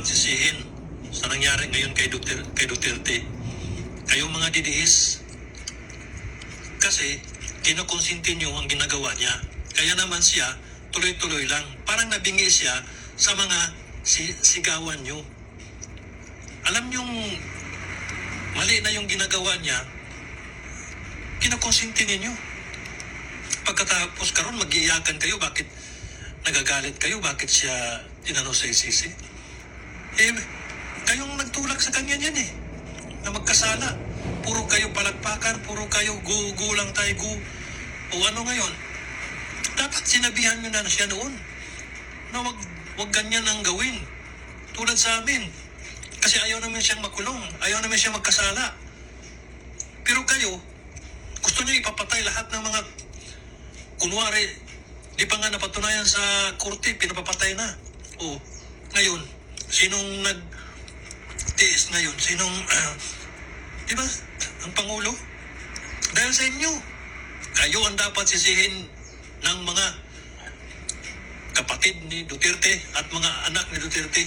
sisihin sa nangyari ngayon kay Duterte. Kayong mga DDS. Kasi kinukonsinti nyo ang ginagawa niya. Kaya naman siya, tuloy-tuloy lang. Parang nabingi siya sa mga sigawan nyo. Alam nyong mali na yung ginagawa niya, kinukonsinti ninyo. Pagkatapos karon mag-iiyakan kayo, bakit nagagalit kayo, bakit siya tinano sa isisi? Kayong nagtulak sa kanya yan na magkasala. Puro kayo palagpakan, puro kayo go lang tayo, go. O ano ngayon? Dapat sinabihan nyo na siya noon na wag ganyan ang gawin. Tulad sa amin. Kasi ayaw namin siyang makulong, ayaw namin siyang magkasala. Pero kayo, gusto nyo ipapatay lahat ng mga, kunwari, di pa nga napatunayan sa korte, pinapapatay na. O, ngayon, sinong nag-tiis ngayon? Sinong, di ba, ang Pangulo? Dahil sa inyo, kayo ang dapat sisihin ng mga kapatid ni Duterte at mga anak ni Duterte.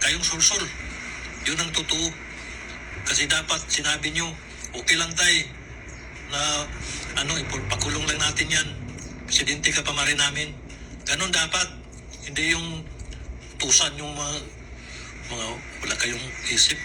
Kayong sulsol. Yun ang totoo. Kasi dapat sinabi nyo, okay lang tayo na ipakulong lang natin yan. Presidente ka pa rin namin. Ganon dapat. Hindi yung tusan yung mga wala kayong isip.